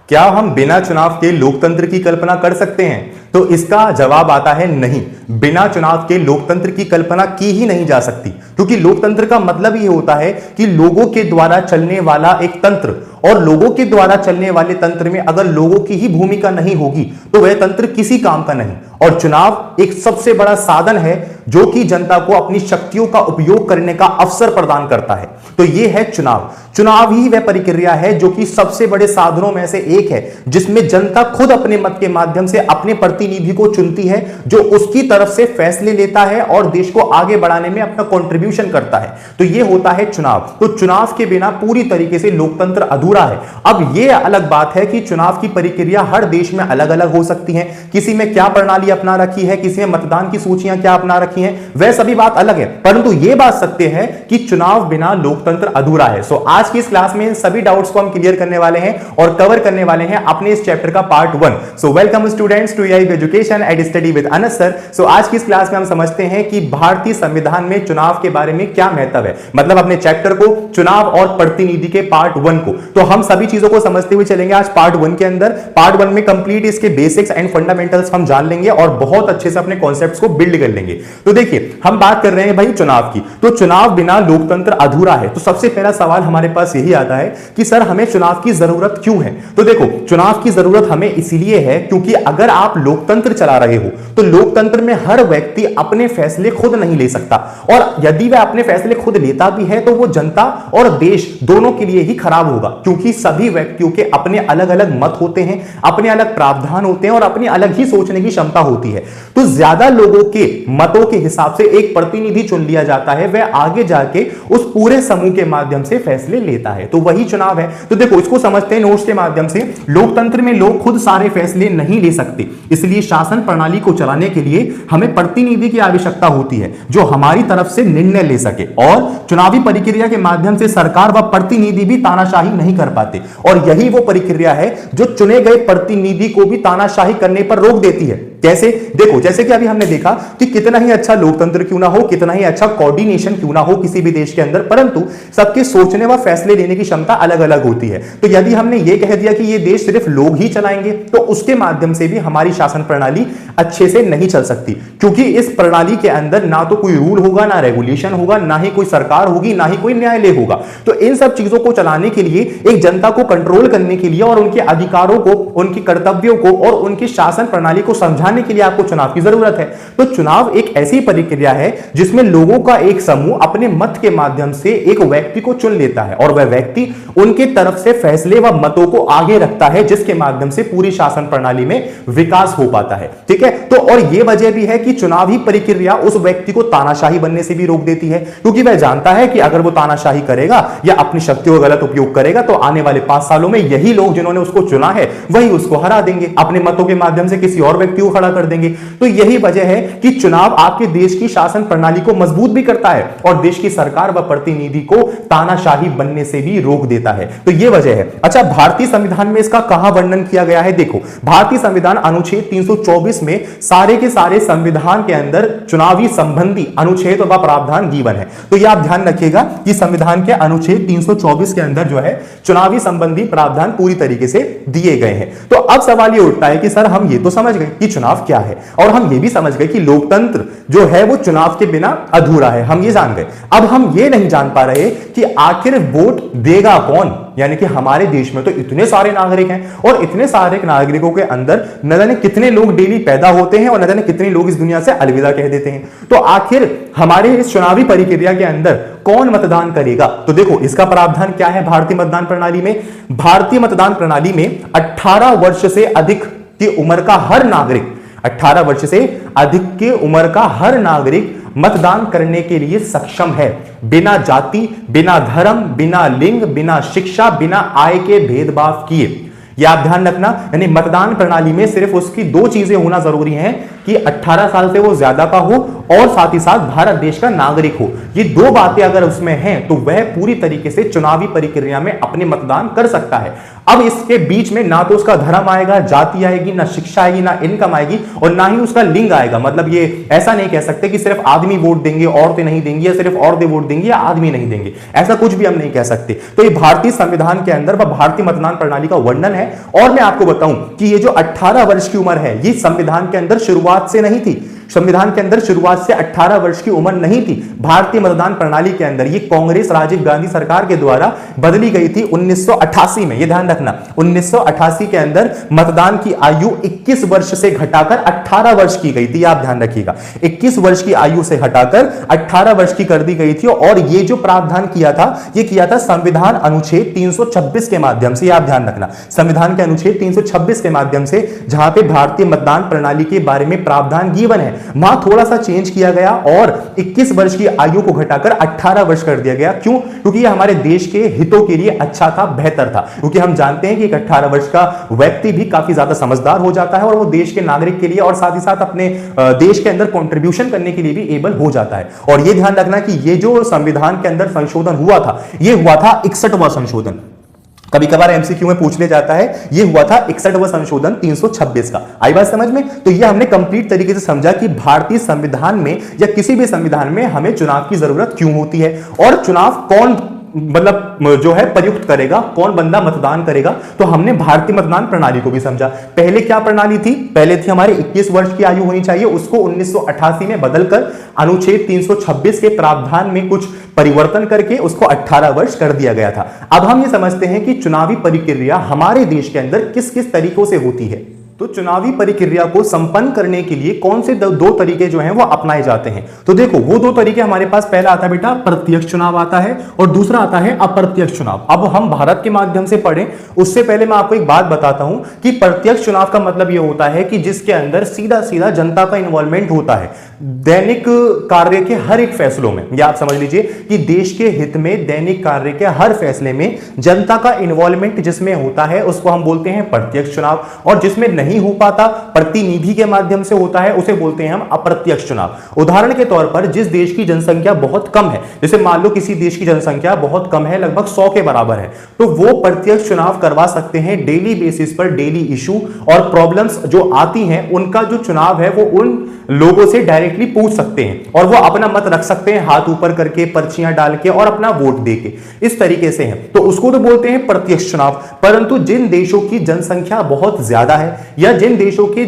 क्या हम बिना चुनाव के लोकतंत्र की कल्पना कर सकते हैं? तो इसका जवाब आता है नहीं। बिना चुनाव के लोकतंत्र की कल्पना की ही नहीं जा सकती, क्योंकि लोकतंत्र का मतलब ये होता है कि लोगों के द्वारा चलने वाला एक तंत्र, और लोगों के द्वारा चलने वाले तंत्र में अगर लोगों की ही भूमिका नहीं होगी तो वह तंत्र किसी काम का नहीं। और चुनाव एक सबसे बड़ा साधन है जो कि जनता को अपनी शक्तियों का उपयोग करने का अवसर प्रदान करता है। तो यह है चुनाव। चुनाव ही वह प्रक्रिया है जो कि सबसे बड़े साधनों में से एक है, जिसमें जनता खुद अपने मत के माध्यम से अपने प्रतिनिधि को चुनती है, जो उसकी तरफ से फैसले लेता है और देश को आगे बढ़ाने में अपना कंट्रीब्यूशन करता है। तो यह होता है चुनाव। तो चुनाव के बिना पूरी तरीके से लोकतंत्र अधूरा है। अब यह अलग बात है कि चुनाव की प्रक्रिया हर देश में अलग अलग हो सकती है। किसी में क्या प्रणाली अपना रखी है, किसी में मतदान की सूचियां क्या अपना रखी हैं, वह सभी बात अलग है, परंतु यह बात सत्य है कि चुनाव बिना लोकतंत्र अधूरा है। सो आज की इस क्लास में सभी डाउट्स को हम क्लियर करने वाले हैं और कवर करने वाले हैं अपने इस चैप्टर का part 1। So welcome students to EIB education and study with Anas sir. सो आज की इस क्लास में हम समझते हैं कि भारतीय संविधान में चुनाव के बारे में क्या महत्व है, मतलब अपने चैप्टर को चुनाव और प्रतिनिधि के पार्ट 1 को। तो हम सभी चीजों को समझते हुए चलेंगे आज पार्ट 1 के अंदर। पार्ट 1 में कंप्लीट इसके बेसिक्स एंड फंडामेंटल्स हम जान लेंगे और बहुत अच्छे से अपने कॉन्सेप्ट्स को बिल्ड कर लेंगे। तो देखिए, हम बात कर रहे हैं भाई चुनाव की, तो चुनाव बिना लोकतंत्र अधूरा है। तो सबसे पहला सवाल हमारे पास यही आता है कि सर हमें चुनाव की जरूरत क्यों है? तो देखो, चुनाव की जरूरत हमें इसलिए है क्योंकि अगर आप लोकतंत्र चला रहे हो तो लोकतंत्र में हर व्यक्ति अपने फैसले खुद नहीं ले सकता, और यदि वह अपने फैसले खुद लेता भी है तो वो जनता और देश दोनों के लिए ही खराब होगा, क्योंकि सभी व्यक्तियों के अपने अलग अलग मत होते हैं, अपने अलग प्रावधान होते हैं और अपनी अलग ही सोचने की क्षमता होती है। तो ज्यादा लोगों के मतों के हिसाब से एक प्रतिनिधि चुन लिया जाता है, वह आगे जाके उस पूरे समूह के माध्यम से फैसले लेता है, तो वही चुनाव है। तो देखो, इसको समझते हैं नोट्स के माध्यम से। लोकतंत्र में लोग खुद सारे फैसले नहीं ले सकते, इसलिए शासन प्रणाली को चलाने के लिए हमें प्रतिनिधि की आवश्यकता होती है जो हमारी तरफ से निर्णय ले सके, और चुनावी प्रक्रिया के माध्यम से सरकार व प्रतिनिधि भी तानाशाही नहीं कर पाते, और यही वो प्रक्रिया है जो चुने गए प्रतिनिधि को भी तानाशाही करने पर रोक देती है। कैसे? देखो, जैसे कि अभी हमने देखा कि कितना ही अच्छा लोकतंत्र क्यों ना हो, कितना ही अच्छा कोऑर्डिनेशन क्यों ना हो किसी भी देश के अंदर, परंतु सबके सोचने व फैसले लेने की क्षमता अलग अलग होती है। तो यदि हमने ये कह दिया कि ये देश सिर्फ लोग ही चलाएंगे, तो उसके माध्यम से भी हमारी शासन प्रणाली अच्छे से नहीं चल सकती, क्योंकि इस प्रणाली के अंदर ना तो कोई रूल होगा, ना रेगुलेशन होगा, ना ही कोई सरकार होगी, ना ही कोई न्यायालय होगा। तो इन सब चीजों को चलाने के लिए, एक जनता को कंट्रोल करने के लिए और उनके अधिकारों को, उनके कर्तव्यों को और उनकी शासन प्रणाली को समझाने के लिए आपको चुनाव की जरूरत है। तो चुनाव एक ऐसी प्रक्रिया है जिसमें लोगों का एक समूह अपने मत के माध्यम से एक व्यक्ति को चुन लेता है, और वह व्यक्ति उनके तरफ से फैसले व मतों को आगे रखता है, जिसके माध्यम से पूरी शासन प्रणाली में विकास हो पाता है। ठीक है? तो और यह वजह भी है कि चुनावी प्रक्रिया उस व्यक्ति को तानाशाही बनने से भी रोक देती है, क्योंकि वह जानता है कि अगर वो तानाशाही करेगा या अपनी शक्तियों का गलत उपयोग करेगा तो आने वाले 5 सालों में यही लोग जिन्होंने उसको चुना है वही उसको हरा देंगे, अपने मतों के माध्यम से किसी और व्यक्ति को खड़ा कर देंगे। तो यही वजह है कि चुनाव आपके देश की शासन प्रणाली को मजबूत भी करता है और देश की सरकार व प्रतिनिधि को तानाशाही बनने से भी रोक देता है। तो यह वजह है। अच्छा, भारतीय संविधान में इसका कहां वर्णन किया गया है? देखो, भारतीय संविधान अनुच्छेद 324 में सारे के सारे संविधान के अंदर चुनावी संबंधी अनुच्छेद व प्रावधान गिवन है। तो यह आप ध्यान रखिएगा कि संविधान के अनुच्छेद 324 के अंदर जो है चुनावी संबंधी प्रावधान पूरी तरीके से दिए गए हैं। तो अब सवाल यह उठता है कि सर हम ये तो समझ गए कि चुनाव क्या है, और हम ये भी समझ गए कि लोकतंत्र जो है वो चुनाव के बिना अधूरा है, हम ये जान गए। अब हम ये नहीं जान पा रहे कि आखिर वोट देगा कौन, यानी कि हमारे देश में तो इतने सारे नागरिक हैं, और इतने सारे नागरिकों के अंदर न जाने कितने लोग डेली पैदा होते हैं और न जाने कितने लोग इस दुनिया से अलविदा कह देते हैं। तो आखिर हमारे इस चुनावी प्रक्रिया के अंदर कौन मतदान करेगा? तो देखो, इसका प्रावधान क्या है भारतीय मतदान प्रणाली में? भारतीय मतदान प्रणाली में 18 वर्ष से अधिक की उम्र का हर नागरिक, 18 वर्ष से अधिक की उम्र का हर नागरिक मतदान करने के लिए सक्षम है, बिना जाति, बिना धर्म, बिना लिंग, बिना शिक्षा, बिना आय के भेदभाव किए। यह आप ध्यान रखना, यानी मतदान प्रणाली में सिर्फ उसकी 2 चीजें होना जरूरी हैं कि 18 साल से वो ज्यादा का हो और साथ ही साथ भारत देश का नागरिक हो। ये दो बातें अगर उसमें हैं तो वह पूरी तरीके से चुनावी प्रक्रिया में अपने मतदान कर सकता है। अब इसके बीच में ना तो उसका धर्म आएगा, जाति आएगी, ना शिक्षा आएगी, ना इनकम आएगी और ना ही उसका लिंग आएगा। मतलब ये ऐसा नहीं कह सकते कि सिर्फ आदमी वोट देंगे औरतें नहीं देंगी, या सिर्फ औरतें वोट देंगी या आदमी नहीं देंगे, ऐसा कुछ भी हम नहीं कह सकते। तो ये भारतीय संविधान के अंदर व भारतीय मतदान प्रणाली का वर्णन है। और मैं आपको बताऊं कि ये जो 18 वर्ष की उम्र है, ये संविधान के अंदर शुरुआत से नहीं थी। संविधान के अंदर शुरुआत से 18 वर्ष की उम्र नहीं थी। भारतीय मतदान प्रणाली के अंदर ये कांग्रेस राजीव गांधी सरकार के द्वारा बदली गई थी 1988 में। ये ध्यान रखना, 1988 के अंदर मतदान की आयु 21 वर्ष से घटाकर 18 वर्ष की गई थी। आप ध्यान रखिएगा, 21 वर्ष की आयु से हटाकर 18 वर्ष की कर दी गई थी। और ये जो प्रावधान किया था, ये किया था संविधान अनुच्छेद 326 के माध्यम से। आप ध्यान रखना, संविधान के अनुच्छेद 326 के माध्यम से, जहां पे भारतीय मतदान प्रणाली के बारे में प्रावधान गिवन है, वहां थोड़ा सा चेंज किया गया और 21 वर्ष की आयु को घटाकर 18 वर्ष कर दिया गया। क्यों? क्योंकि यह हमारे देश के हितों के लिए अच्छा था, बेहतर था। क्योंकि हम जानते हैं कि एक 18 वर्ष का व्यक्ति भी काफी ज्यादा समझदार हो जाता है और वो देश के नागरिक के लिए और साथ ही साथ अपने देश के अंदर कंट्रीब्यूशन करने के लिए भी एबल हो जाता है। और ये ध्यान रखना कि ये जो संविधान के अंदर संशोधन हुआ था, ये हुआ था 61वां संशोधन। कभी कभार एमसीक्यू में पूछ ले जाता है, ये हुआ था 61वां संशोधन 326 का। आई बात समझ में? तो ये हमने कंप्लीट तरीके से समझा कि भारतीय संविधान में या किसी भी संविधान में हमें चुनाव की जरूरत क्यों होती है और चुनाव कौन मतलब जो है प्रयुक्त करेगा, कौन बंदा मतदान करेगा। तो हमने भारतीय मतदान प्रणाली को भी समझा। पहले क्या प्रणाली थी? पहले थी हमारे 21 वर्ष की आयु होनी चाहिए, उसको 1988 में बदलकर अनुच्छेद 326 के प्रावधान में कुछ परिवर्तन करके उसको 18 वर्ष कर दिया गया था। अब हम ये समझते हैं कि चुनावी प्रक्रिया हमारे देश के अंदर किस किस तरीकों से होती है। तो चुनावी प्रक्रिया को संपन्न करने के लिए कौन से दो तरीके जो हैं वो अपनाए जाते हैं। तो देखो, वो दो तरीके हमारे पास, पहला आता है बेटा प्रत्यक्ष चुनाव आता है और दूसरा आता है अप्रत्यक्ष चुनाव। अब हम भारत के माध्यम से पढ़ें उससे पहले मैं आपको एक बात बताता हूं कि प्रत्यक्ष चुनाव का मतलब यह होता है कि जिसके अंदर सीधा सीधा जनता का इन्वॉल्वमेंट होता है दैनिक कार्य के हर एक फैसलों में। या आप समझ लीजिए कि देश के हित में दैनिक कार्य के हर फैसले में जनता का इन्वॉल्वमेंट जिसमें होता है उसको हम बोलते हैं प्रत्यक्ष चुनाव। और जिसमें नहीं हो पाता, प्रतिनिधि के माध्यम से होता है, उसे बोलते हैं हम अप्रत्यक्ष चुनाव। उदाहरण के तौर पर जिस देश की जनसंख्या बहुत कम है, जैसे मान लो किसी देश की जनसंख्या बहुत कम है, लगभग 100 के बराबर है, तो वो प्रत्यक्ष चुनाव करवा सकते हैं। डेली बेसिस पर डेली इशू और प्रॉब्लम्स जो आती हैं उनका जो चुनाव है वो उन लोगों से डायरेक्टली पूछ सकते हैं और वो अपना मत रख सकते हैं हाथ ऊपर करके, पर्चियां डाल के और अपना वोट देके। इस तरीके से है, तो उसको तो बोलते हैं प्रत्यक्ष चुनाव। परंतु जिन देशों की जनसंख्या बहुत ज्यादा है या जिन देशों के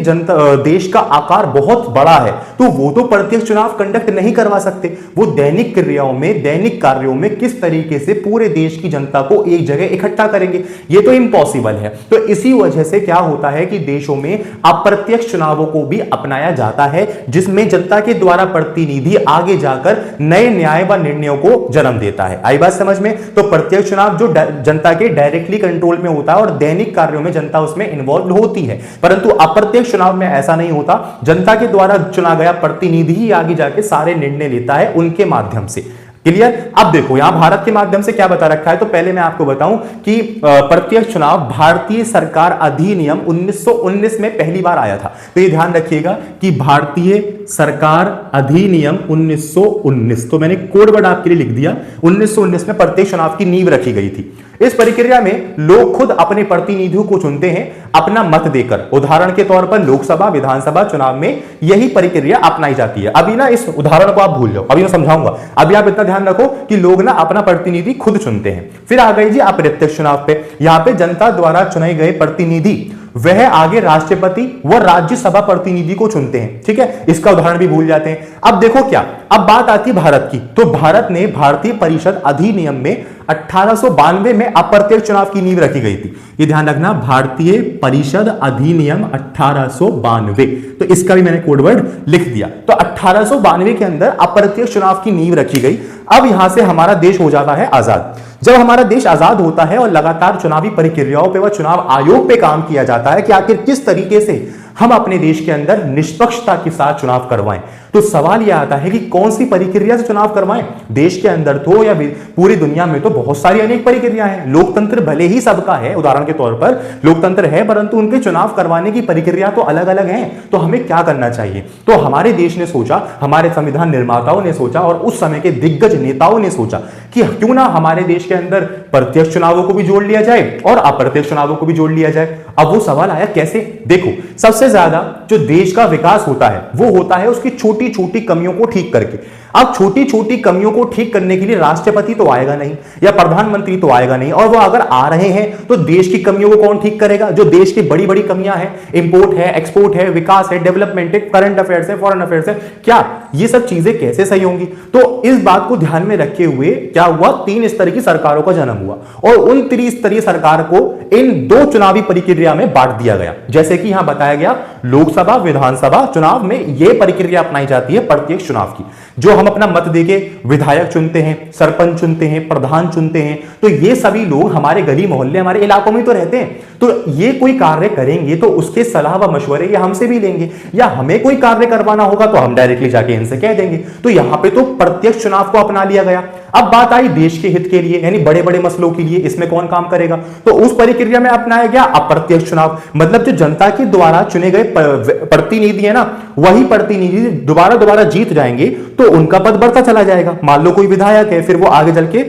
देश का आकार बहुत बड़ा है, तो वो तो प्रत्यक्ष चुनाव कंडक्ट नहीं करवा सकते। वो दैनिक क्रियाओं में, दैनिक कार्यों में किस तरीके से पूरे देश की जनता को एक जगह इकट्ठा करेंगे, ये तो इम्पॉसिबल है। तो इसी वजह से क्या होता है कि देशों में अप्रत्यक्ष चुनावों को भी अपनाया जाता है, जिसमें जनता के द्वारा प्रतिनिधि आगे जाकर नए न्याय व निर्णयों को जन्म देता है। आई बात समझ में? तो प्रत्यक्ष चुनाव जो जनता के डायरेक्टली कंट्रोल में होता है और दैनिक कार्यों में जनता उसमें इन्वॉल्व होती है। परंतु अप्रत्यक्ष चुनाव में ऐसा नहीं होता, जनता के द्वारा चुना गया प्रतिनिधि ही आगे जाके सारे निर्णय लेता है उनके माध्यम से। क्लियर? अब देखो यहां भारत के माध्यम से क्या बता रखा है, तो पहले मैं आपको बताऊं कि प्रत्यक्ष चुनाव भारतीय सरकार अधिनियम 1919 में पहली बार आया था। तो ये ध्यान रखिएगा कि भारतीय सरकार अधिनियम 1919, तो मैंने कोड वर्ड आपके लिए लिख दिया, 1919 में प्रत्यक्ष चुनाव की नींव रखी गई थी। इस प्रक्रिया में लोग खुद अपने प्रतिनिधियों को चुनते हैं अपना मत देकर। उदाहरण के तौर पर लोकसभा, विधानसभा चुनाव में यही प्रक्रिया अपनाई जाती है। अभी ना इस उदाहरण को आप भूल जाओ, अभी मैं समझाऊंगा। अभी आप इतना ध्यान रखो कि लोग ना अपना प्रतिनिधि खुद चुनते हैं। फिर आ गई जी अप्रत्यक्ष चुनाव पे। यहां पे जनता द्वारा चुने गए प्रतिनिधि वह आगे राष्ट्रपति व राज्यसभा प्रतिनिधि को चुनते हैं। ठीक है, इसका उदाहरण भी भूल जाते हैं। अब देखो क्या, अब बात आती है भारत की। तो भारत ने भारतीय परिषद अधिनियम में 1892 में अप्रत्यक्ष चुनाव की नींव रखी गई थी। ये ध्यान रखना, भारतीय परिषद अधिनियम 1892, तो इसका भी मैंने कोडवर्ड लिख दिया। तो 1892 के अंदर अप्रत्यक्ष चुनाव की नींव रखी गई। अब यहां से हमारा देश हो जाता है आजाद। जब हमारा देश आजाद होता है और लगातार चुनावी प्रक्रियाओं पे व चुनाव आयोग पे काम किया जाता है कि आखिर किस तरीके से हम अपने देश के अंदर निष्पक्षता के साथ चुनाव करवाएं, तो सवाल यह आता है कि कौन सी प्रक्रिया से चुनाव करवाएं। देश के अंदर तो या पूरी दुनिया में तो बहुत सारी अनेक प्रक्रियाएं हैं। लोकतंत्र भले ही सबका है, उदाहरण के तौर पर लोकतंत्र है, परंतु उनके चुनाव करवाने की प्रक्रिया तो अलग अलग है। तो हमें क्या करना चाहिए? तो हमारे देश ने सोचा, हमारे संविधान निर्माताओं ने सोचा और उस समय के दिग्गज नेताओं ने सोचा कि क्यों ना हमारे देश के अंदर प्रत्यक्ष चुनावों को भी जोड़ लिया जाए और अप्रत्यक्ष चुनावों को भी जोड़ लिया जाए। अब वो सवाल आया कैसे? देखो, सबसे ज्यादा जो देश का विकास होता है वो होता है उसकी छोटी छोटी कमियों को ठीक करके। अब छोटी छोटी कमियों को ठीक करने के लिए राष्ट्रपति तो आएगा नहीं या प्रधानमंत्री तो आएगा नहीं, और वो अगर आ रहे हैं तो देश की कमियों को कौन ठीक करेगा? जो देश की बड़ी बड़ी कमियां हैं, इंपोर्ट है, एक्सपोर्ट है, विकास है, डेवलपमेंट है, करंट अफेयर्स है, फॉरेन अफेयर्स है, क्या ये सब चीजें कैसे सही होंगी? तो इस बात को ध्यान में रखे हुए क्या हुआ, 3 स्तरीय की सरकारों का जन्म हुआ और उन 3 स्तरीय सरकार को इन 2 चुनावी प्रक्रिया में बांट दिया गया। जैसे कि यहां बताया गया, लोकसभा विधानसभा चुनाव में यह प्रक्रिया अपनाई जाती है प्रत्यक्ष चुनाव की, जो हम अपना मत देके विधायक चुनते हैं, सरपंच चुनते हैं, प्रधान चुनते हैं। तो ये सभी लोग हमारे गली मोहल्ले, हमारे इलाकों में तो रहते हैं। तो ये कोई कार्य करेंगे तो उसके सलाह व मशवरे ये हमसे भी लेंगे, या हमें कोई कार्य करवाना होगा तो हम डायरेक्टली जाके इनसे कह देंगे। तो यहां पे तो प्रत्यक्ष चुनाव को अपना लिया गया। अब बात आई देश के हित के लिए, यानी बड़े बड़े मसलों के लिए, इसमें कौन काम करेगा? तो उस प्रक्रिया में अपनाया गया अप्रत्यक्ष चुनाव। मतलब जो जनता के द्वारा चुने गए प्रतिनिधि है ना, वही प्रतिनिधि दोबारा दोबारा जीत जाएंगे तो उनका पद बढ़ता चला जाएगा। मान लो कोई विधायक है, फिर वो आगे चल के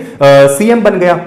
सीएम बन गया।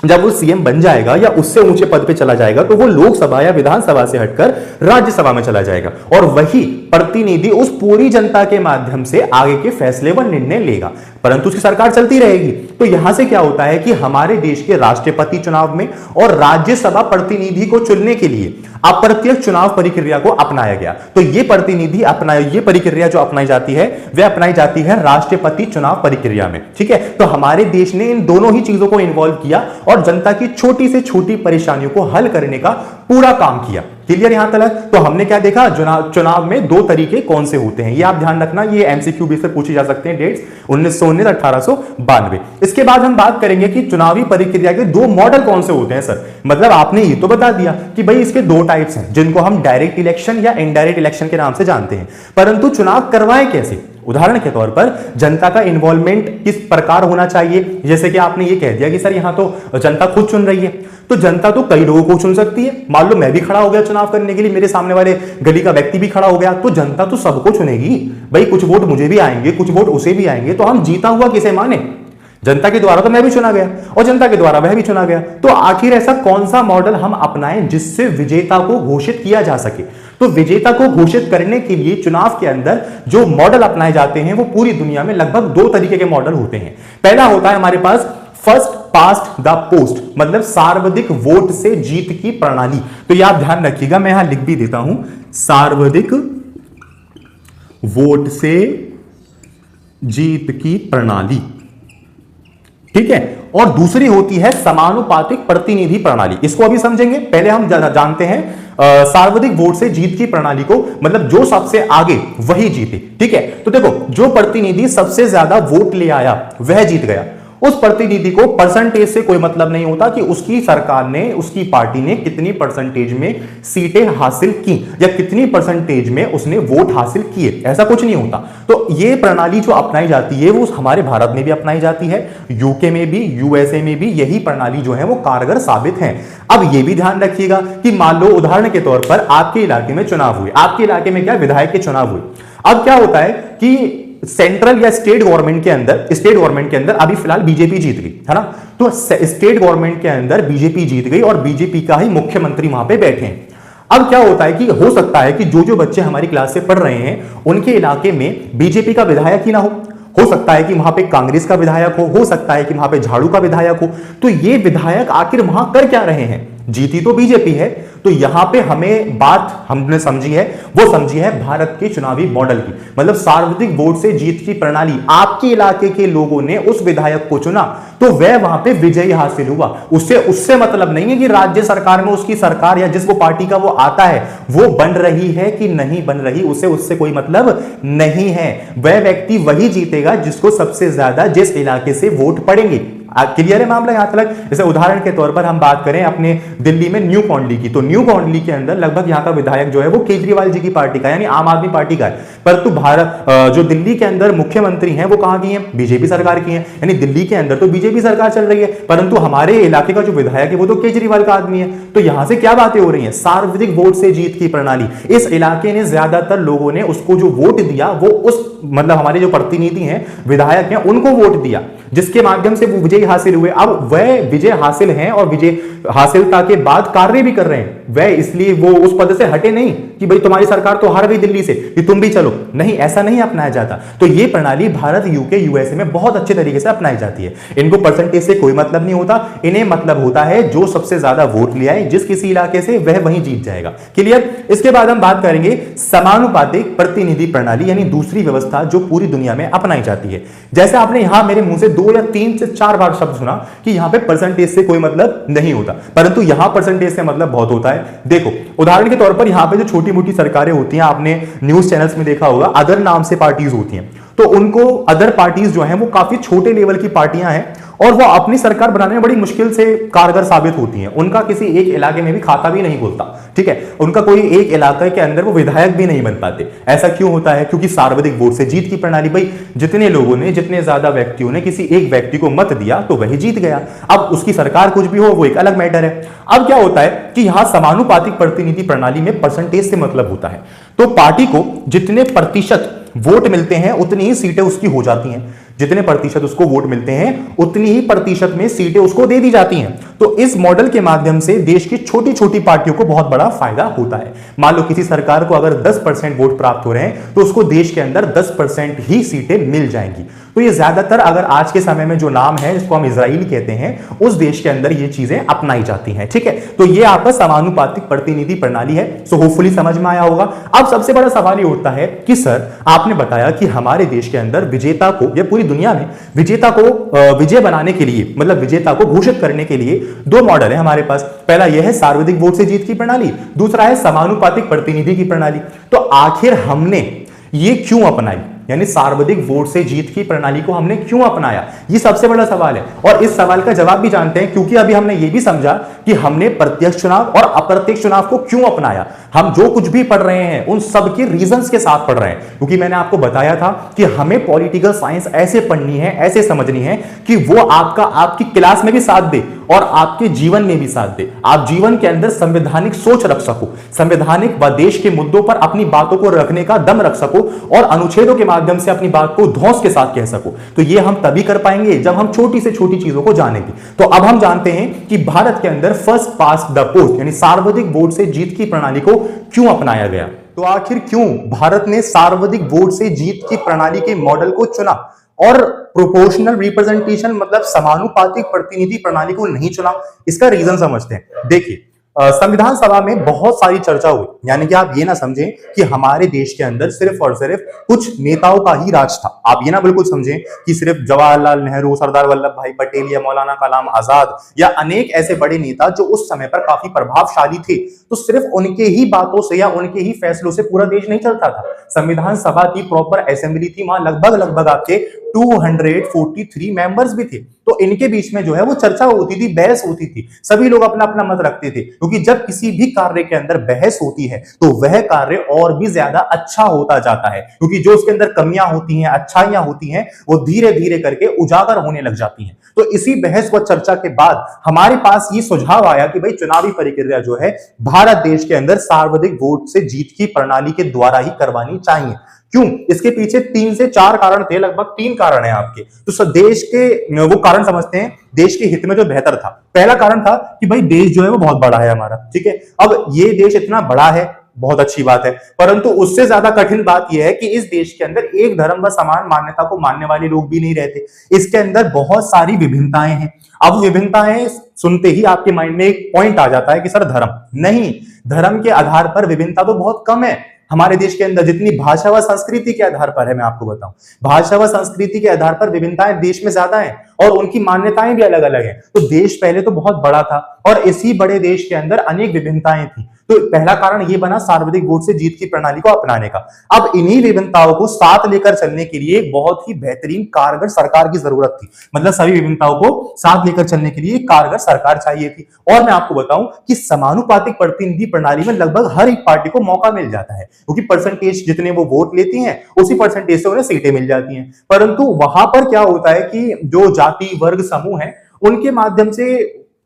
जब वो सीएम बन जाएगा या उससे ऊंचे पद पे चला जाएगा तो वो लोकसभा या विधानसभा से हटकर राज्यसभा में चला जाएगा और वही प्रतिनिधि उस पूरी जनता के माध्यम से आगे के फैसले व निर्णय लेगा, परंतु उसकी सरकार चलती रहेगी। तो यहां से क्या होता है कि हमारे देश के राष्ट्रपति चुनाव में और राज्यसभा प्रतिनिधि को चुनने के लिए अप्रत्यक्ष चुनाव प्रक्रिया को अपनाया गया। तो ये प्रक्रिया जो अपनाई जाती है वह अपनाई जाती है राष्ट्रपति चुनाव प्रक्रिया में। ठीक है, तो हमारे देश ने इन दोनों ही चीजों को इन्वॉल्व किया और जनता की छोटी से छोटी परेशानियों को हल करने का पूरा काम किया। क्लियर यहां तक? तो हमने क्या देखा, चुनाव में 2 तरीके कौन से होते हैं, ये आप ध्यान रखना, ये एमसीक्यू बेस पर पूछे जा सकते हैं। डेट्स 1919 1892। इसके बाद हम बात करेंगे कि चुनावी प्रक्रिया के 2 मॉडल कौन से होते हैं सर। मतलब आपने ये तो बता दिया कि भाई इसके 2 टाइप्स हैं, जिनको हम डायरेक्ट इलेक्शन या इनडायरेक्ट इलेक्शन के नाम से जानते हैं, परंतु चुनाव करवाएं कैसे? उदाहरण के तौर पर जनता का इन्वॉल्वमेंट किस प्रकार होना चाहिए। जैसे कि आपने ये कह दिया कि सर यहां तो जनता खुद चुन रही है, तो जनता तो कई लोगों को चुन सकती है। मान लो मैं भी खड़ा हो गया चुनाव करने के लिए, मेरे सामने वाले गली का व्यक्ति भी खड़ा हो गया, तो जनता तो सबको चुनेगी भाई। कुछ वोट मुझे भी आएंगे, कुछ वोट उसे भी आएंगे, तो हम जीता हुआ किसे माने? जनता के द्वारा तो मैं भी चुना गया और जनता के द्वारा वह भी चुना गया। तो आखिर ऐसा कौन सा मॉडल हम अपनाएं जिससे विजेता को घोषित किया जा सके? तो विजेता को घोषित करने के लिए चुनाव के अंदर जो मॉडल अपनाए जाते हैं वो पूरी दुनिया में लगभग 2 तरीके के मॉडल होते हैं। पहला होता है हमारे पास फर्स्ट पास्ट द पोस्ट, मतलब सर्वाधिक वोट से जीत की प्रणाली। तो यह आप ध्यान रखिएगा, मैं यहां लिख भी देता हूं, सर्वाधिक वोट से जीत की प्रणाली। ठीक है, और दूसरी होती है समानुपातिक प्रतिनिधि प्रणाली। इसको अभी समझेंगे, पहले हम जानते हैं सर्वाधिक वोट से जीत की प्रणाली को, मतलब जो सबसे आगे वही जीते। ठीक है, तो देखो जो प्रतिनिधि सबसे ज्यादा वोट ले आया वह जीत गया। उस प्रतिनिधि को परसेंटेज से कोई मतलब नहीं होता कि उसकी सरकार ने, उसकी पार्टी ने कितनी परसेंटेज में सीटें हासिल की या कितनी परसेंटेज में उसने वोट हासिल किए, ऐसा कुछ नहीं होता। तो ये प्रणाली जो अपनाई जाती है वो हमारे भारत में भी अपनाई जाती है, यूके में भी, यूएसए में भी यही प्रणाली जो है वो कारगर साबित है। अब ये भी ध्यान रखिएगा कि मान लो उदाहरण के तौर पर आपके इलाके में चुनाव हुए, आपके इलाके में क्या विधायक के चुनाव हुए। अब क्या होता है कि सेंट्रल या स्टेट गवर्नमेंट के अंदर अभी फिलहाल बीजेपी जीत गई है ना, तो स्टेट गवर्नमेंट के अंदर बीजेपी जीत गई और बीजेपी का ही मुख्यमंत्री वहां पे बैठे हैं। अब क्या होता है कि हो सकता है कि जो बच्चे हमारी क्लास से पढ़ रहे हैं उनके इलाके में बीजेपी का विधायक ही ना हो सकता है कि वहां पे कांग्रेस का विधायक हो सकता है कि वहां पे झाड़ू का विधायक हो। तो ये विधायक आखिर वहां कर क्या रहे हैं? जीती तो बीजेपी है। तो यहां पे हमें बात हमने समझी है, वो समझी है भारत के चुनावी मॉडल की, मतलब सार्वत्रिक वोट से जीत की प्रणाली। आपके इलाके के लोगों ने उस विधायक को चुना तो वह वहां पे विजयी हासिल हुआ। उससे मतलब नहीं है कि राज्य सरकार में उसकी सरकार या जिस वो पार्टी का वो आता है वो बन रही है कि नहीं बन रही, उससे कोई मतलब नहीं है। वह व्यक्ति वही जीतेगा जिसको सबसे ज्यादा जिस इलाके से वोट पड़ेंगे। क्लियर है मामला यहां तक। जैसे उदाहरण के तौर पर हम बात करें अपने दिल्ली में न्यू कौंडली की, तो न्यू कौंडली के अंदर लगभग यहां का विधायक जो है वो केजरीवाल जी की पार्टी का यानी आम आदमी पार्टी का है। परंतु भारत जो दिल्ली के अंदर मुख्यमंत्री हैं वो कहां की हैं, बीजेपी सरकार की हैं। यानी दिल्ली के अंदर तो बीजेपी सरकार चल रही है, परंतु हमारे इलाके का जो विधायक है वो तो केजरीवाल का आदमी है। तो यहां से क्या बातें हो रही हैं, सार्वत्रिक वोट से जीत की प्रणाली। इस इलाके ने ज्यादातर लोगों ने उसको जो वोट दिया वो उस मतलब हमारे जो प्रतिनिधि हैं विधायक हैं उनको वोट दिया, जिसके माध्यम से वो विजय हासिल हुए। अब वह विजय हासिल हैं और विजय हासिलता के बाद कार्य भी कर रहे हैं। वह इसलिए वो उस पद से हटे नहीं कि भाई तुम्हारी सरकार तो हार गई दिल्ली से कि तुम भी चलो, नहीं, ऐसा नहीं अपनाया जाता। तो ये प्रणाली भारत, यूके, यूएसए में बहुत अच्छे तरीके से अपनाई जाती है। इनको परसेंटेज से कोई मतलब नहीं होता, इन्हें मतलब होता है जो सबसे ज्यादा वोट ले आए जिस किसी इलाके से वह वहीं जीत जाएगा। क्लियर। इसके बाद हम बात करेंगे समानुपातिक प्रतिनिधि प्रणाली, यानी दूसरी व्यवस्था जो पूरी दुनिया में अपनाई जाती है। जैसे आपने यहां मेरे मुंह से 2 या 3 से 4 बार शब्द सुना कि यहां पे परसेंटेज से कोई मतलब नहीं होता, परंतु यहां परसेंटेज से मतलब बहुत होता है। देखो उदाहरण के तौर पर यहां पे जो छोटी मोटी सरकारें होती हैं, आपने न्यूज चैनल्स में देखा होगा, अदर नाम से पार्टीज होती हैं, तो उनको अदर पार्टीज जो हैं वो काफी छोटे लेवल की पार्टियां हैं और वो अपनी सरकार बनाने में बड़ी मुश्किल से कारगर साबित होती हैं। उनका किसी एक इलाके में भी खाता भी नहीं खुलता, ठीक है, उनका कोई एक इलाके के अंदर वो विधायक भी नहीं बन पाते। ऐसा क्यों होता है, क्योंकि सार्वत्रिक वोट से जीत की प्रणाली। भाई जितने लोगों ने, जितने ज्यादा व्यक्तियों ने किसी एक व्यक्ति को मत दिया तो वही जीत गया। अब उसकी सरकार कुछ भी हो वो एक अलग मैटर है। अब क्या होता है कि यहां समानुपातिक प्रतिनिधि प्रणाली में परसेंटेज से मतलब होता है, तो पार्टी को जितने प्रतिशत वोट मिलते हैं उतनी ही सीटें उसकी हो जाती हैं, जितने प्रतिशत उसको वोट मिलते हैं उतनी ही प्रतिशत में सीटें उसको दे दी जाती हैं। तो इस मॉडल के माध्यम से देश की छोटी छोटी पार्टियों को बहुत बड़ा फायदा होता है। मान लो किसी सरकार को अगर 10% वोट प्राप्त हो रहे हैं तो उसको देश के अंदर 10% ही सीटें मिल जाएंगी। तो ये ज्यादातर अगर आज के समय में जो नाम है जिसको हम इजराइल कहते हैं उस देश के अंदर ये चीजें अपनाई जाती हैं, ठीक है। तो ये आपका समानुपातिक प्रतिनिधि प्रणाली है। सो होपफुली समझ में आया होगा। अब सबसे बड़ा सवाल ये उठता है कि सर आपने बताया कि हमारे देश के अंदर विजेता को या पूरी दुनिया में विजेता को विजय बनाने के लिए, मतलब विजेता को घोषित करने के लिए 2 मॉडल है हमारे पास। पहला यह है सार्वत्रिक वोट से जीत की प्रणाली, दूसरा है समानुपातिक प्रतिनिधि की प्रणाली। तो आखिर हमने ये क्यों अपनाई, यानी सार्वत्रिक वोट से जीत की प्रणाली को हमने क्यों अपनाया, ये सबसे बड़ा सवाल है। और इस सवाल का जवाब भी जानते हैं क्योंकि अभी हमने ये भी समझा कि हमने प्रत्यक्ष चुनाव और अप्रत्यक्ष चुनाव को क्यों अपनाया। हम जो कुछ भी पढ़ रहे हैं उन सब के रीजंस के साथ पढ़ रहे हैं, क्योंकि मैंने आपको बताया था कि हमें पॉलिटिकल साइंस ऐसे पढ़नी है, ऐसे समझनी है कि वो आपकी क्लास में भी साथ दे और आपके जीवन में भी साथ दे। आप जीवन के अंदर संवैधानिक सोच रख सको, संवैधानिक व देश के मुद्दों पर अपनी बातों को रखने का दम रख सको और अनुच्छेदों के माध्यम से अपनी बात को धौंस के साथ कह सको। तो ये हम तभी कर पाएंगे जब हम छोटी से छोटी चीजों को जानेंगे। तो अब हम जानते हैं कि भारत के अंदर फर्स्ट पास्ट द पोस्ट यानी सार्वत्रिक वोट से जीत की प्रणाली को क्यों अपनाया गया। तो आखिर क्यों भारत ने सार्वत्रिक वोट से जीत की प्रणाली के मॉडल को चुना और प्रोपोर्शनल रिप्रेजेंटेशन मतलब समानुपातिक प्रतिनिधि प्रणाली को नहीं चुना, इसका रीजन समझते हैं। देखिए संविधान सभा में बहुत सारी चर्चा हुई, यानी कि आप ये ना समझें कि हमारे देश के अंदर सिर्फ और सिर्फ कुछ नेताओं का ही राज था। आप ये ना बिल्कुल समझें कि सिर्फ जवाहरलाल नेहरू, सरदार वल्लभ भाई पटेल या मौलाना कलाम आजाद या अनेक ऐसे बड़े नेता जो उस समय पर काफी प्रभावशाली थे, तो सिर्फ उनके ही बातों से या उनके ही फैसलों से पूरा देश नहीं चलता था। संविधान सभा की प्रॉपर असेंबली थी, वहां लगभग आपके 243 मेंबर्स भी थे। तो इनके बीच में जो है वो चर्चा होती थी, बहस होती थी, सभी लोग अपना अपना मत रखते थे, क्योंकि जब किसी भी कार्य के अंदर बहस होती है तो वह कार्य और भी ज्यादा अच्छा होता जाता है, क्योंकि जो उसके अंदर कमियां होती हैं, अच्छाइयां होती हैं, वो धीरे धीरे करके उजागर होने लग जाती हैं। तो इसी बहस व चर्चा के बाद हमारे पास ये सुझाव आया कि भाई चुनावी प्रक्रिया जो है भारत देश के अंदर सार्वत्रिक वोट से जीत की प्रणाली के द्वारा ही करवानी चाहिए। क्यों? इसके पीछे 3 से 4 कारण थे, लगभग 3 कारण है आपके। तो देश के वो कारण समझते हैं देश के हित में जो बेहतर था। पहला कारण था कि भाई देश जो है वो बहुत बड़ा है हमारा, ठीक है। अब ये देश इतना बड़ा है, बहुत अच्छी बात है, परंतु उससे ज्यादा कठिन बात यह है कि इस देश के अंदर एक धर्म व समान मान्यता को मानने वाले लोग भी नहीं रहते। इसके अंदर बहुत सारी विभिन्नताएं हैं। अब विभिन्नताएं सुनते ही आपके माइंड में एक पॉइंट आ जाता है कि सर धर्म नहीं, धर्म के आधार पर विभिन्नता तो बहुत कम है हमारे देश के अंदर, जितनी भाषा व संस्कृति के आधार पर है। मैं आपको बताऊं, भाषा व संस्कृति के आधार पर विभिन्नताएं देश में ज्यादा है और उनकी मान्यताएं भी अलग अलग है। तो देश पहले तो बहुत बड़ा था और इसी बड़े देश के अंदर अनेक विभिन्नताएं थी। तो पहला कारण ये बना सार्वत्रिक वोट से जीत की प्रणाली को अपनाने का। अब इन्हीं विभिन्नताओं को साथ लेकर चलने के लिए एक बहुत ही बेहतरीन कारगर सरकार की जरूरत थी। मतलब सभी विभिन्नताओं को साथ लेकर चलने के लिए एक कारगर सरकार चाहिए थी। और मैं आपको बताऊं कि समानुपातिक प्रतिनिधि प्रणाली में लगभग हर एक पार्टी को मौका मिल जाता है, क्योंकि परसेंटेज जितने वो वोट लेती हैं उसी परसेंटेज से उन्हें सीटें मिल जाती हैं। परंतु वहां पर क्या होता है कि जो जाति वर्ग समूह है उनके माध्यम से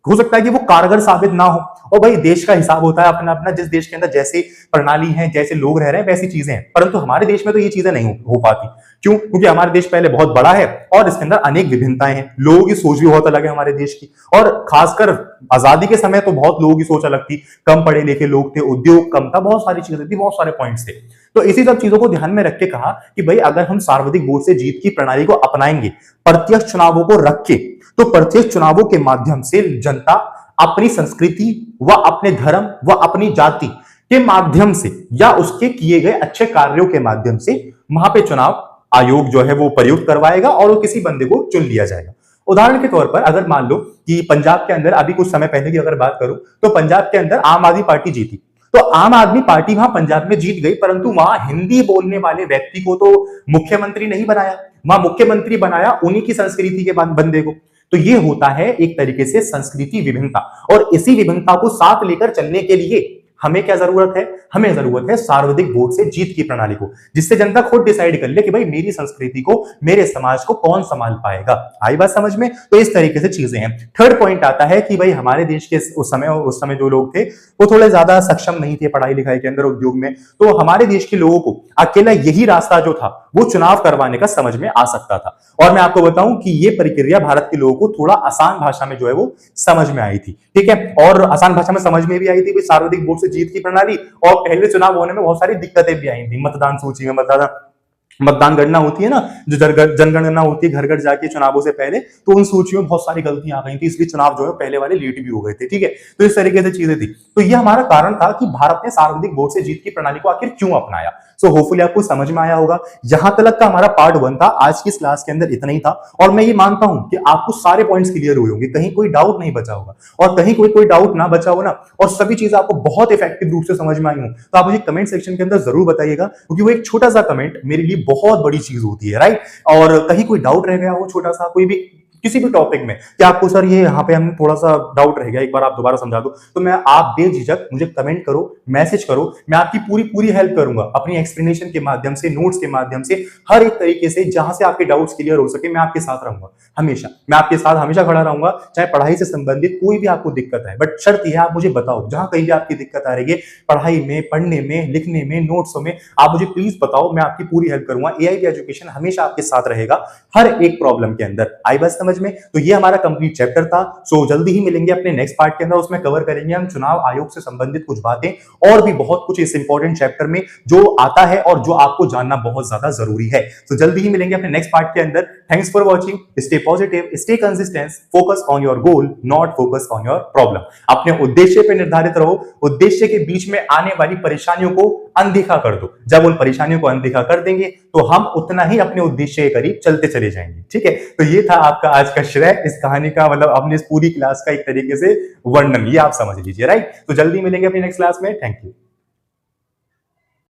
हो सकता है कि वो कारगर साबित ना हो। और भाई देश का हिसाब होता है अपना अपना, जिस देश के अंदर जैसी प्रणाली है, जैसे लोग रह रहे हैं वैसी चीजें हैं। परंतु हमारे देश में तो ये चीजें नहीं हो पाती। क्यों? क्योंकि हमारे देश पहले बहुत बड़ा है और इसके अंदर अनेक विभिन्नताएं हैं। लोगों की सोच भी बहुत अलग है हमारे देश की, और खासकर आजादी के समय तो बहुत लोगों की सोच अलग थी। कम पढ़े लिखे लोग थे, उद्योग कम था, बहुत सारी चीजें थी, बहुत सारे पॉइंट्स थे। तो इसी सब चीजों को ध्यान में रख के कहा कि भाई अगर हम सार्वत्रिक वोट से जीत की प्रणाली को अपनाएंगे, प्रत्यक्ष चुनावों को रख के, तो प्रत्यक्ष चुनावों के माध्यम से जनता अपनी संस्कृति व अपने धर्म व अपनी जाति के माध्यम से या उसके किए गए अच्छे कार्यों के माध्यम से वहां पे चुनाव आयोग जो है वो प्रयुक्त करवाएगा और वो किसी बंदे को चुन लिया जाएगा। उदाहरण के तौर पर अगर मान लो कि पंजाब के अंदर अभी कुछ समय पहले की अगर बात करूं तो पंजाब के अंदर आम आदमी पार्टी जीती। तो आम आदमी पार्टी वहां पंजाब में जीत गई, परंतु वहां हिंदी बोलने वाले व्यक्ति को तो मुख्यमंत्री नहीं बनाया, वहां मुख्यमंत्री बनाया उन्हीं की संस्कृति के बंदे को। तो ये होता है एक तरीके से संस्कृति विभिन्नता, और इसी विभिन्नता को साथ लेकर चलने के लिए हमें क्या जरूरत है? हमें जरूरत है सार्वत्रिक वोट से जीत की प्रणाली को, जिससे जनता खुद डिसाइड कर ले कि भाई मेरी संस्कृति को, मेरे समाज को कौन संभाल पाएगा। आई बात समझ में? तो इस तरीके से चीजें हैं। थर्ड पॉइंट आता है कि भाई हमारे देश के उस समय जो लोग थे वो थोड़े ज्यादा सक्षम नहीं थे पढ़ाई लिखाई के अंदर, उद्योग में। तो हमारे देश के लोगों को अकेला यही रास्ता जो था वो चुनाव करवाने का समझ में आ सकता था। और मैं आपको बताऊं कि ये प्रक्रिया भारत के लोगों को थोड़ा आसान भाषा में जो है वो समझ में आई थी। ठीक है, और आसान भाषा में समझ में भी आई थी सार्वत्रिक वोट से जीत की प्रणाली। और पहले चुनाव होने में बहुत सारी दिक्कतें भी आई थी। मतदान सूची में मतदान गणना होती है ना, जो जनगणना होती है घर घर जाके चुनावों से पहले, तो उन सूचियों में बहुत सारी गलतियां आ गई थी, इसलिए चुनाव जो है पहले वाले लेट भी हो गए थे। ठीक है, तो इस तरीके से चीजें थी। तो ये हमारा कारण था कि भारत ने सार्वत्रिक वोट से जीत की प्रणाली को आखिर क्यों अपनाया। सो होपफुली आपको समझ में आया होगा। यहां तक का हमारा पार्ट 1 था। आज की इस क्लास के अंदर इतना ही था, और मैं ये मानता हूं कि आपको सारे पॉइंट्स क्लियर हुए होंगे, कहीं कोई डाउट नहीं बचा होगा। और कहीं कोई डाउट ना बचा हो ना, और सभी चीजें आपको बहुत इफेक्टिव रूप से समझ में आई हो, तो आप मुझे कमेंट सेक्शन के अंदर जरूर बताइएगा, क्योंकि वो एक छोटा सा कमेंट मेरे लिए बहुत बड़ी चीज होती है, राइट। और कहीं कोई डाउट रह गया हो छोटा सा, कोई भी किसी भी टॉपिक में, कि आपको सर ये यहाँ पे हम थोड़ा सा डाउट रह गया, एक बार आप दोबारा समझा दो, तो मैं आप बेझिझक मुझे कमेंट करो, मैसेज करो, मैं आपकी पूरी हेल्प करूंगा अपनी एक्सप्लेनेशन के माध्यम से, नोट्स के माध्यम से, हर एक तरीके से जहां से आपके डाउट्स क्लियर हो सके। मैं आपके साथ रहूंगा हमेशा, मैं आपके साथ हमेशा खड़ा रहूंगा, चाहे पढ़ाई से संबंधित कोई भी आपको दिक्कत है। बट शर्त यह है, आप मुझे बताओ जहां कहीं भी आपकी दिक्कत आ रही है, पढ़ाई में, पढ़ने में, लिखने में, नोट्सों में, आप मुझे प्लीज बताओ, मैं आपकी पूरी हेल्प करूंगा। एआईबी एजुकेशन हमेशा आपके साथ रहेगा हर एक प्रॉब्लम के अंदर। आई बात समझ में? तो ये हमारा कंप्लीट चैप्टर था। सो जल्दी ही मिलेंगे अपने नेक्स्ट पार्ट के अंदर, उसमें कवर करेंगे हम चुनाव आयोग से संबंधित कुछ बातें, और भी बहुत कुछ इस इंपॉर्टेंट चैप्टर में जो आता है और जो आपको जानना बहुत ज्यादा जरूरी है। तो जल्दी ही मिलेंगे अपने नेक्स्ट पार्ट के अंदर। Thanks for watching. Stay positive, stay consistent, focus on your goal, not focus on your problem. अपने उद्देश्य पे निर्धारित रहो, उद्देश्य के बीच में आने वाली परेशानियों को अनदेखा कर दो। जब उन परेशानियों को अनदेखा कर देंगे तो हम उतना ही अपने उद्देश्य के करीब चलते चले जाएंगे। ठीक है, तो ये था आपका आज का श्रेय इस कहानी का, मतलब अपने इस पूरी क्लास का एक तरीके से वर्णन, ये आप समझ लीजिए, राइट। तो जल्दी मिलेंगे अपनी नेक्स्ट क्लास में। Thank you.